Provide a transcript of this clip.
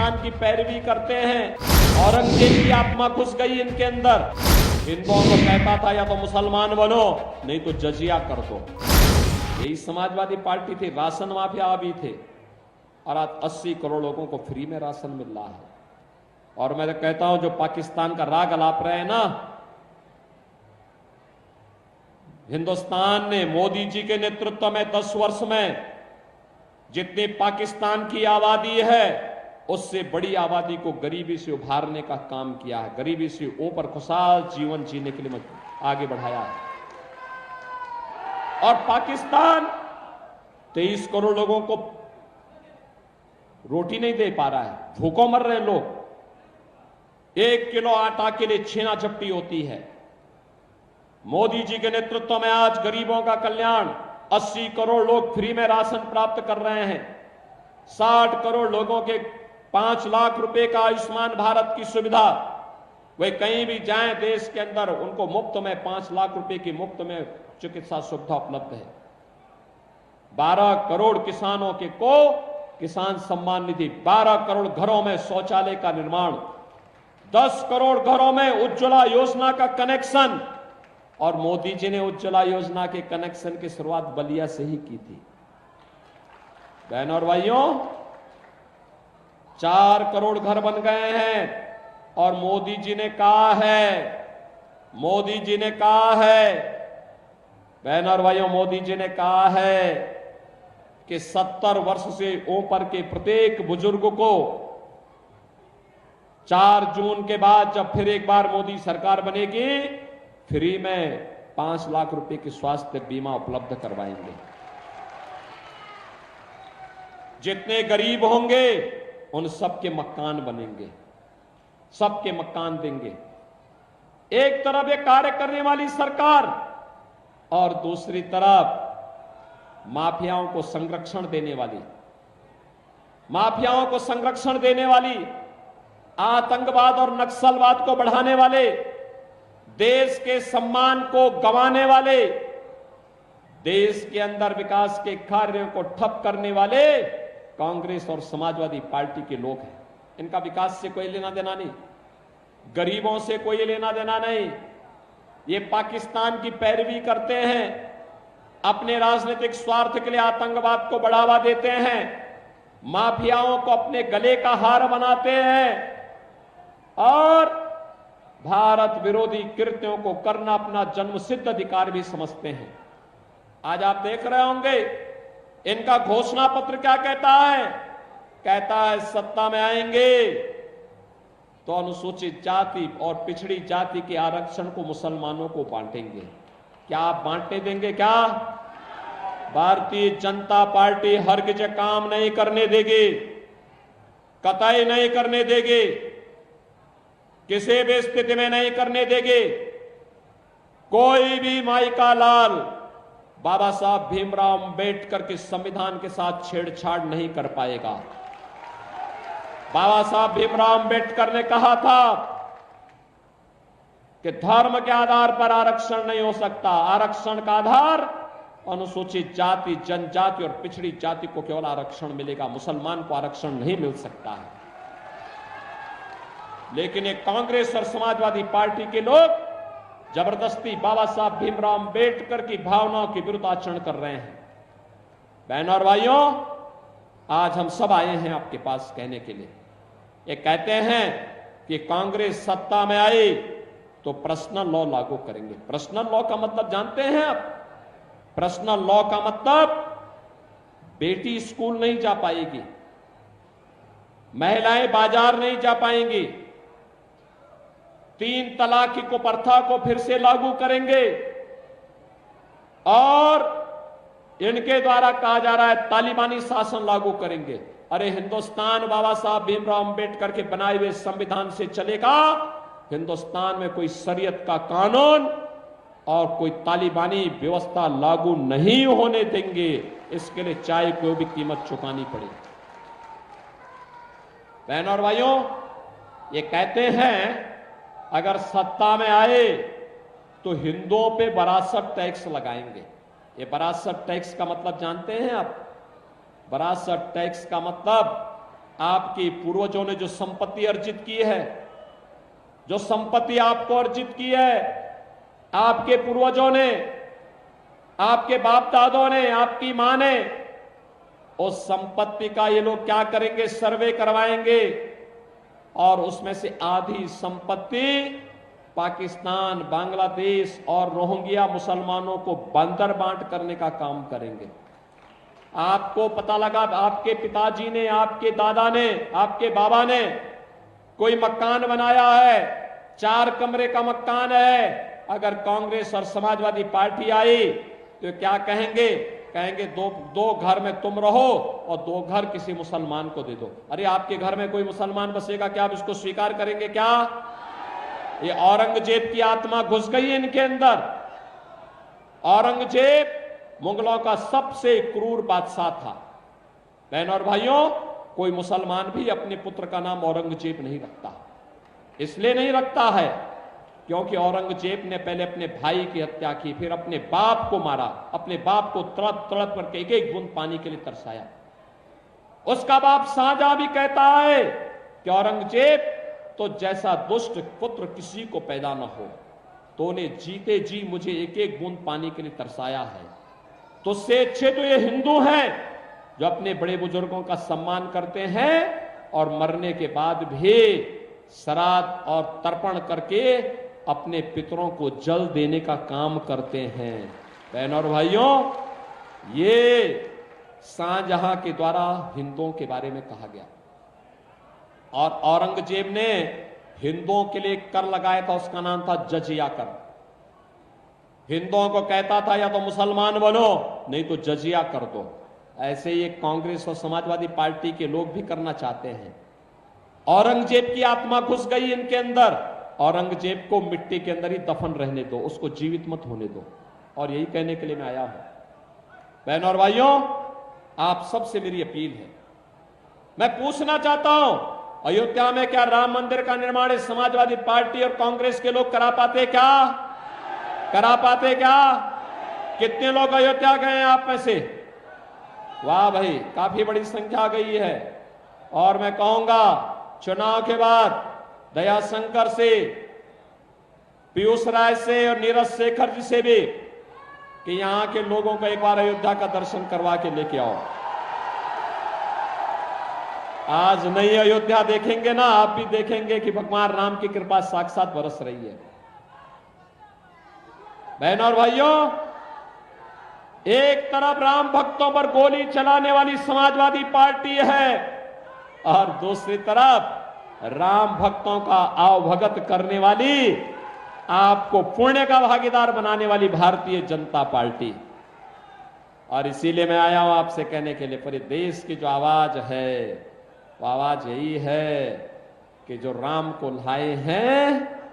पाकिस्तान की पैरवी करते हैं। औरंगजेब की आत्मा घुस गई इनके अंदर। हिंदुओं को कहता था या तो मुसलमान बनो नहीं तो जजिया कर दो। यही समाजवादी पार्टी थी। राशन माफिया भी थे और आज 80 करोड़ लोगों को फ्री में राशन मिल रहा है। और मैं तो कहता हूं जो पाकिस्तान का राग अलाप रहे हैं ना, हिंदुस्तान ने मोदी जी के नेतृत्व में 10 वर्ष में जितनी पाकिस्तान की आबादी है उससे बड़ी आबादी को गरीबी से उभारने का काम किया है। गरीबी से ऊपर खुशहाल जीवन जीने के लिए आगे बढ़ाया है। और पाकिस्तान 23 करोड़ लोगों को रोटी नहीं दे पा रहा है, भूखों मर रहे हैं लोग। 1 किलो आटा के लिए छीना झपटी होती है। मोदी जी के नेतृत्व में आज गरीबों का कल्याण, 80 करोड़ लोग फ्री में राशन प्राप्त कर रहे हैं। 60 करोड़ लोगों के 5 लाख रुपए का आयुष्मान भारत की सुविधा, वे कहीं भी जाएं देश के अंदर उनको मुफ्त में 5 लाख रुपए की मुफ्त में चिकित्सा सुविधा उपलब्ध है। 12 करोड़ किसानों के को किसान सम्मान निधि, 12 करोड़ घरों में शौचालय का निर्माण, 10 करोड़ घरों में उज्ज्वला योजना का कनेक्शन। और मोदी जी ने उज्ज्वला योजना के कनेक्शन की शुरुआत बलिया से ही की थी। बहनों और भाइयों, 4 करोड़ घर बन गए हैं। और मोदी जी ने कहा है, बहनों और भाइयों, मोदी जी ने कहा है कि 70 वर्ष से ऊपर के प्रत्येक बुजुर्ग को 4 जून के बाद जब फिर एक बार मोदी सरकार बनेगी, फ्री में 5 लाख रुपए की स्वास्थ्य बीमा उपलब्ध करवाएंगे। जितने गरीब होंगे उन सबके मकान बनेंगे, सबके मकान देंगे। एक तरफ ये कार्य करने वाली सरकार और दूसरी तरफ माफियाओं को संरक्षण देने वाली, आतंकवाद और नक्सलवाद को बढ़ाने वाले, देश के सम्मान को गंवाने वाले, देश के अंदर विकास के कार्यों को ठप करने वाले कांग्रेस और समाजवादी पार्टी के लोग हैं। इनका विकास से कोई लेना देना नहीं, गरीबों से कोई लेना देना नहीं। ये पाकिस्तान की पैरवी करते हैं, अपने राजनीतिक स्वार्थ के लिए आतंकवाद को बढ़ावा देते हैं, माफियाओं को अपने गले का हार बनाते हैं और भारत विरोधी कृत्यों को करना अपना जन्मसिद्ध अधिकार भी समझते हैं। आज आप देख रहे होंगे इनका घोषणा पत्र क्या कहता है, सत्ता में आएंगे तो अनुसूचित जाति और पिछड़ी जाति के आरक्षण को मुसलमानों को बांटेंगे। क्या आप बांटने देंगे? क्या भारतीय जनता पार्टी हरगिज काम नहीं करने देगी, कतई नहीं करने देगी, किसी भी स्थिति में नहीं करने देंगे। कोई भी माई का लाल बाबा साहब भीमराव अंबेडकर के संविधान के साथ छेड़छाड़ नहीं कर पाएगा। बाबा साहब भीमराव अंबेडकर ने कहा था कि धर्म के आधार पर आरक्षण नहीं हो सकता, आरक्षण का आधार अनुसूचित जाति, जनजाति और पिछड़ी जाति को केवल आरक्षण मिलेगा, मुसलमान को आरक्षण नहीं मिल सकता है। लेकिन एक कांग्रेस और समाजवादी पार्टी के लोग जबरदस्ती बाबा साहब भीमराव अंबेडकर की भावनाओं के विरुद्ध आचरण कर रहे हैं। बहनों और भाइयों, आज हम सब आए हैं आपके पास कहने के लिए। ये कहते हैं कि कांग्रेस सत्ता में आई तो पर्सनल लॉ लागू करेंगे। पर्सनल लॉ का मतलब जानते हैं आप? पर्सनल लॉ का मतलब बेटी स्कूल नहीं जा पाएगी, महिलाएं बाजार नहीं जा पाएंगी, 3 तलाक की कुप्रथा को फिर से लागू करेंगे और इनके द्वारा कहा जा रहा है तालिबानी शासन लागू करेंगे। अरे हिंदुस्तान बाबा साहब भीमराव अंबेडकर के बनाए हुए संविधान से चलेगा। हिंदुस्तान में कोई शरीयत का कानून और कोई तालिबानी व्यवस्था लागू नहीं होने देंगे। इसके लिए चाहे कोई भी कीमत चुकानी पड़े। बहनों और भाइयों, ये कहते हैं अगर सत्ता में आए तो हिंदुओं पे वरासत टैक्स लगाएंगे। ये वरासत टैक्स का मतलब जानते हैं आप? वरासत टैक्स का मतलब आपकी पूर्वजों ने जो संपत्ति अर्जित की है, जो संपत्ति आपको अर्जित की है, आपके पूर्वजों ने, आपके बाप दादों ने, आपकी मां ने, उस संपत्ति का ये लोग क्या करेंगे, सर्वे करवाएंगे और उसमें से आधी संपत्ति पाकिस्तान, बांग्लादेश और रोहिंग्या मुसलमानों को बंदर बांट करने का काम करेंगे। आपको पता लगा आपके पिताजी ने, आपके दादा ने, आपके बाबा ने कोई मकान बनाया है, 4 कमरे का मकान है। अगर कांग्रेस और समाजवादी पार्टी आई तो क्या कहेंगे? कहेंगे दो घर में तुम रहो और 2 घर किसी मुसलमान को दे दो। अरे आपके घर में कोई मुसलमान बसेगा क्या? आप इसको स्वीकार करेंगे क्या? ये औरंगजेब की आत्मा घुस गई है इनके अंदर। औरंगजेब मुगलों का सबसे क्रूर बादशाह था। बहनों और भाइयों, कोई मुसलमान भी अपने पुत्र का नाम औरंगजेब नहीं रखता। इसलिए नहीं रखता है क्योंकि औरंगजेब ने पहले अपने भाई की हत्या की, फिर अपने बाप को मारा, अपने बाप को तड़प तड़प करके एक एक बूंद पानी के लिए तरसाया। उसका बाप शाहजहां भी कहता है कि औरंगजेब तो जैसा दुष्ट पुत्र किसी को पैदा न हो, तो ने जीते जी मुझे एक एक बूंद पानी के लिए तरसाया है। तो उससे अच्छे तो ये हिंदू हैं जो अपने बड़े बुजुर्गों का सम्मान करते हैं और मरने के बाद भी श्राद्ध और तर्पण करके अपने पितरों को जल देने का काम करते हैं। बहनों और भाइयों, ये शाहजहां के द्वारा हिंदुओं के बारे में कहा गया। और औरंगजेब ने हिंदुओं के लिए कर लगाया था, उसका नाम था जजिया कर। हिंदुओं को कहता था या तो मुसलमान बनो, नहीं तो जजिया कर दो। ऐसे ही कांग्रेस और समाजवादी पार्टी के लोग भी करना चाहते हैं। औरंगजेब की आत्मा घुस गई इनके अंदर। औरंगजेब को मिट्टी के अंदर ही दफन रहने दो, उसको जीवित मत होने दो। और यही कहने के लिए मैं आया हूं। बहनों और भाइयों, आप सबसे मेरी अपील है, मैं पूछना चाहता हूं, अयोध्या में क्या राम मंदिर का निर्माण समाजवादी पार्टी और कांग्रेस के लोग करा पाते क्या? करा पाते क्या? कितने लोग अयोध्या गए हैं आप में से? वाह भाई, काफी बड़ी संख्या गई है। और मैं कहूंगा चुनाव के बाद दयाशंकर से, पीयूष राय से और नीरज शेखर जी से भी कि यहां के लोगों को एक बार अयोध्या का दर्शन करवा के लेके आओ। आज नई अयोध्या देखेंगे ना, आप भी देखेंगे कि भगवान राम की कृपा साक्षात बरस रही है। बहनों और भाइयों, एक तरफ राम भक्तों पर गोली चलाने वाली समाजवादी पार्टी है और दूसरी तरफ राम भक्तों का आवभगत करने वाली, आपको पुण्य का भागीदार बनाने वाली भारतीय जनता पार्टी। और इसीलिए मैं आया हूं आपसे कहने के लिए, पूरे देश की जो आवाज है वो आवाज यही है कि जो राम को लाए हैं